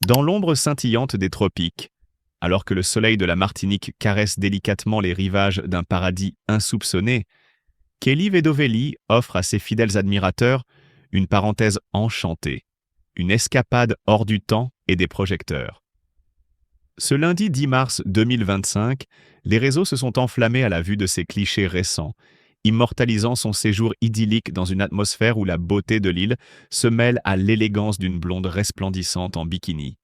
Dans l'ombre scintillante des tropiques, alors que le soleil de la Martinique caresse délicatement les rivages d'un paradis insoupçonné, Kelly Vedovelli offre à ses fidèles admirateurs une parenthèse enchantée, une escapade hors du temps et des projecteurs. Ce lundi 10 mars 2025, les réseaux se sont enflammés à la vue de ces clichés récents, immortalisant son séjour idyllique dans une atmosphère où la beauté de l'île se mêle à l'élégance d'une blonde resplendissante en bikini.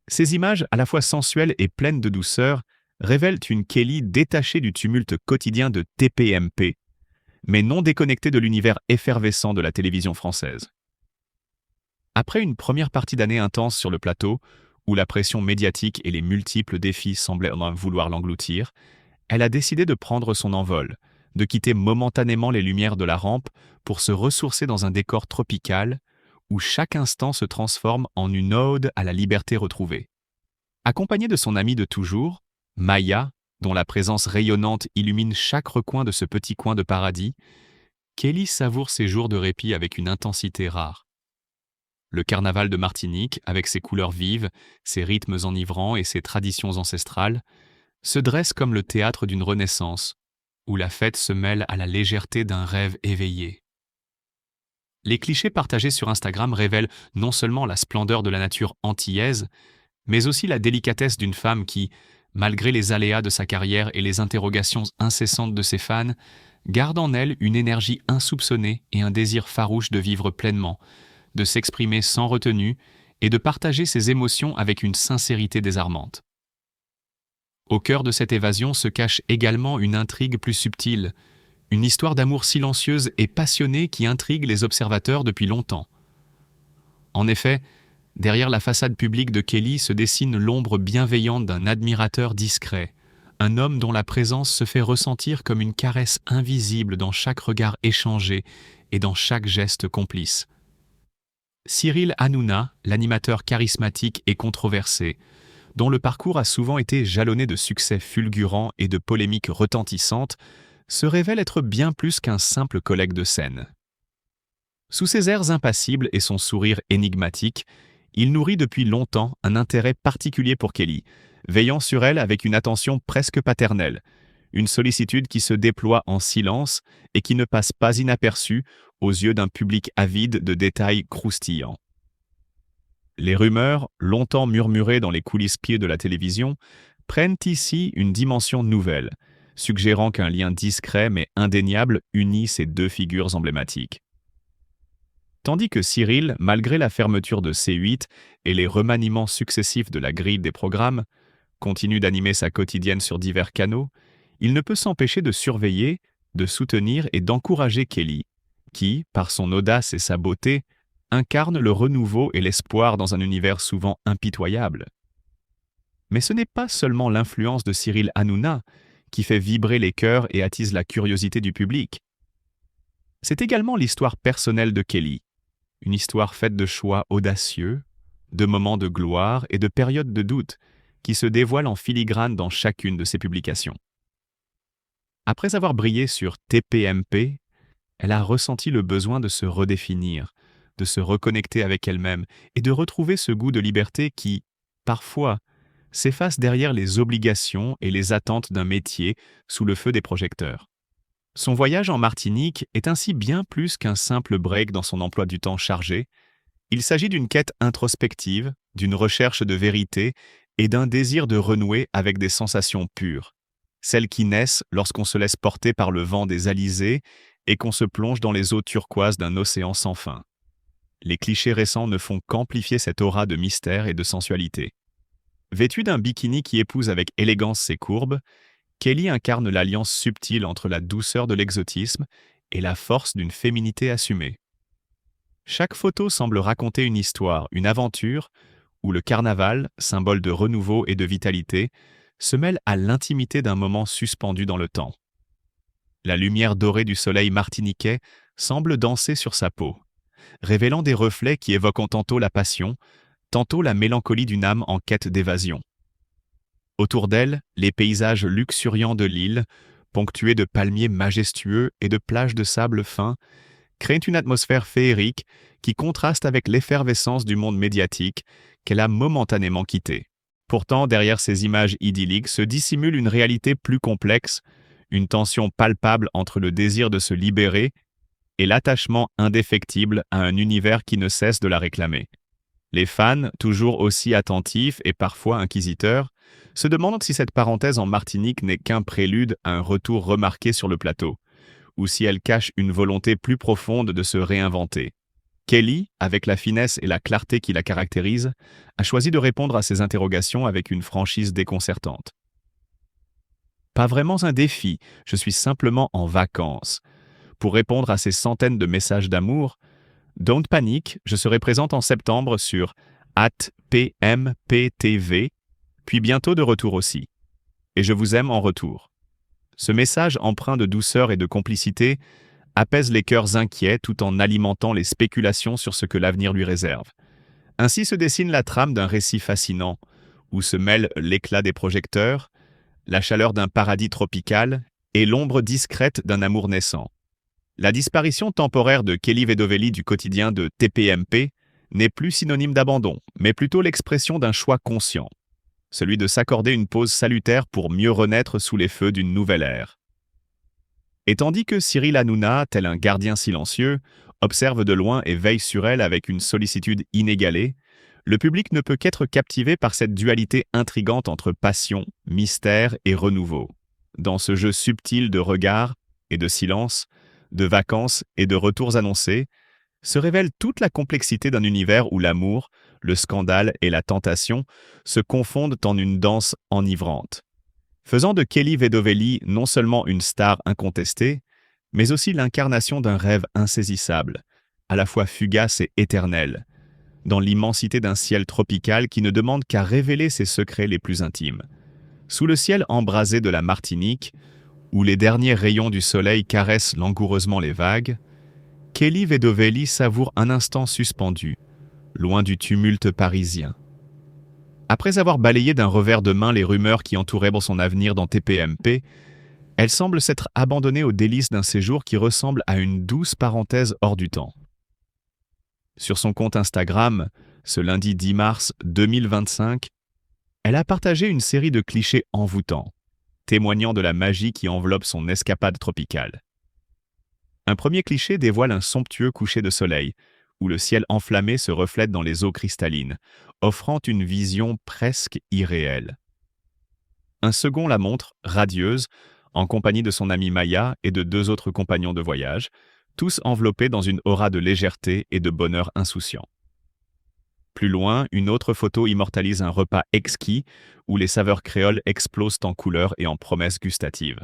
Ces images, à la fois sensuelles et pleines de douceur, révèlent une Kelly détachée du tumulte quotidien de TPMP, mais non déconnectée de l'univers effervescent de la télévision française. Après une première partie d'année intense sur le plateau, où la pression médiatique et les multiples défis semblaient vouloir l'engloutir, elle a décidé de prendre son envol, de quitter momentanément les lumières de la rampe pour se ressourcer dans un décor tropical où chaque instant se transforme en une ode à la liberté retrouvée. Accompagnée de son amie de toujours, Maya, dont la présence rayonnante illumine chaque recoin de ce petit coin de paradis, Kelly savoure ses jours de répit avec une intensité rare. Le carnaval de Martinique, avec ses couleurs vives, ses rythmes enivrants et ses traditions ancestrales, se dresse comme le théâtre d'une renaissance, où la fête se mêle à la légèreté d'un rêve éveillé. Les clichés partagés sur Instagram révèlent non seulement la splendeur de la nature antillaise, mais aussi la délicatesse d'une femme qui, malgré les aléas de sa carrière et les interrogations incessantes de ses fans, garde en elle une énergie insoupçonnée et un désir farouche de vivre pleinement, de s'exprimer sans retenue et de partager ses émotions avec une sincérité désarmante. Au cœur de cette évasion se cache également une intrigue plus subtile, une histoire d'amour silencieuse et passionnée qui intrigue les observateurs depuis longtemps. En effet, derrière la façade publique de Kelly se dessine l'ombre bienveillante d'un admirateur discret, un homme dont la présence se fait ressentir comme une caresse invisible dans chaque regard échangé et dans chaque geste complice. Cyril Hanouna, l'animateur charismatique et controversé, dont le parcours a souvent été jalonné de succès fulgurants et de polémiques retentissantes, se révèle être bien plus qu'un simple collègue de scène. Sous ses airs impassibles et son sourire énigmatique, il nourrit depuis longtemps un intérêt particulier pour Kelly, veillant sur elle avec une attention presque paternelle, une sollicitude qui se déploie en silence et qui ne passe pas inaperçue aux yeux d'un public avide de détails croustillants. Les rumeurs, longtemps murmurées dans les coulisses pieds de la télévision, prennent ici une dimension nouvelle, suggérant qu'un lien discret mais indéniable unit ces deux figures emblématiques. Tandis que Cyril, malgré la fermeture de C8 et les remaniements successifs de la grille des programmes, continue d'animer sa quotidienne sur divers canaux, il ne peut s'empêcher de surveiller, de soutenir et d'encourager Kelly, qui, par son audace et sa beauté, incarne le renouveau et l'espoir dans un univers souvent impitoyable. Mais ce n'est pas seulement l'influence de Cyril Hanouna qui fait vibrer les cœurs et attise la curiosité du public. C'est également l'histoire personnelle de Kelly, une histoire faite de choix audacieux, de moments de gloire et de périodes de doute qui se dévoilent en filigrane dans chacune de ses publications. Après avoir brillé sur TPMP, elle a ressenti le besoin de se redéfinir, de se reconnecter avec elle-même et de retrouver ce goût de liberté qui, parfois, s'efface derrière les obligations et les attentes d'un métier sous le feu des projecteurs. Son voyage en Martinique est ainsi bien plus qu'un simple break dans son emploi du temps chargé. Il s'agit d'une quête introspective, d'une recherche de vérité et d'un désir de renouer avec des sensations pures, celles qui naissent lorsqu'on se laisse porter par le vent des alizés et qu'on se plonge dans les eaux turquoises d'un océan sans fin. Les clichés récents ne font qu'amplifier cette aura de mystère et de sensualité. Vêtue d'un bikini qui épouse avec élégance ses courbes, Kelly incarne l'alliance subtile entre la douceur de l'exotisme et la force d'une féminité assumée. Chaque photo semble raconter une histoire, une aventure, où le carnaval, symbole de renouveau et de vitalité, se mêle à l'intimité d'un moment suspendu dans le temps. La lumière dorée du soleil martiniquais semble danser sur sa peau, révélant des reflets qui évoquent tantôt la passion, tantôt la mélancolie d'une âme en quête d'évasion. Autour d'elle, les paysages luxuriants de l'île, ponctués de palmiers majestueux et de plages de sable fin, créent une atmosphère féerique qui contraste avec l'effervescence du monde médiatique qu'elle a momentanément quitté. Pourtant, derrière ces images idylliques se dissimule une réalité plus complexe, une tension palpable entre le désir de se libérer et l'attachement indéfectible à un univers qui ne cesse de la réclamer. Les fans, toujours aussi attentifs et parfois inquisiteurs, se demandent si cette parenthèse en Martinique n'est qu'un prélude à un retour remarqué sur le plateau, ou si elle cache une volonté plus profonde de se réinventer. Kelly, avec la finesse et la clarté qui la caractérisent, a choisi de répondre à ces interrogations avec une franchise déconcertante. Pas vraiment un défi, je suis simplement en vacances. Pour répondre à ces centaines de messages d'amour, Don't Panic, je serai présente en septembre sur @pmptv, puis bientôt de retour aussi. Et je vous aime en retour. Ce message empreint de douceur et de complicité apaise les cœurs inquiets tout en alimentant les spéculations sur ce que l'avenir lui réserve. Ainsi se dessine la trame d'un récit fascinant, où se mêlent l'éclat des projecteurs, la chaleur d'un paradis tropical et l'ombre discrète d'un amour naissant. La disparition temporaire de Kelly Vedovelli du quotidien de TPMP n'est plus synonyme d'abandon, mais plutôt l'expression d'un choix conscient, celui de s'accorder une pause salutaire pour mieux renaître sous les feux d'une nouvelle ère. Et tandis que Cyril Hanouna, tel un gardien silencieux, observe de loin et veille sur elle avec une sollicitude inégalée, le public ne peut qu'être captivé par cette dualité intrigante entre passion, mystère et renouveau. Dans ce jeu subtil de regards et de silence, de vacances et de retours annoncés, se révèle toute la complexité d'un univers où l'amour, le scandale et la tentation se confondent en une danse enivrante, faisant de Kelly Vedovelli non seulement une star incontestée, mais aussi l'incarnation d'un rêve insaisissable, à la fois fugace et éternel, dans l'immensité d'un ciel tropical qui ne demande qu'à révéler ses secrets les plus intimes. Sous le ciel embrasé de la Martinique, où les derniers rayons du soleil caressent langoureusement les vagues, Kelly Vedovelli savoure un instant suspendu, loin du tumulte parisien. Après avoir balayé d'un revers de main les rumeurs qui entouraient son avenir dans TPMP, elle semble s'être abandonnée aux délices d'un séjour qui ressemble à une douce parenthèse hors du temps. Sur son compte Instagram, ce lundi 10 mars 2025, elle a partagé une série de clichés envoûtants, témoignant de la magie qui enveloppe son escapade tropicale. Un premier cliché dévoile un somptueux coucher de soleil, où le ciel enflammé se reflète dans les eaux cristallines, offrant une vision presque irréelle. Un second la montre, radieuse, en compagnie de son amie Maya et de 2 autres compagnons de voyage, tous enveloppés dans une aura de légèreté et de bonheur insouciant. Plus loin, une autre photo immortalise un repas exquis où les saveurs créoles explosent en couleurs et en promesses gustatives.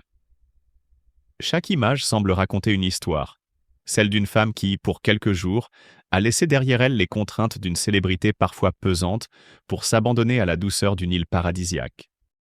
Chaque image semble raconter une histoire, celle d'une femme qui, pour quelques jours, a laissé derrière elle les contraintes d'une célébrité parfois pesante pour s'abandonner à la douceur d'une île paradisiaque.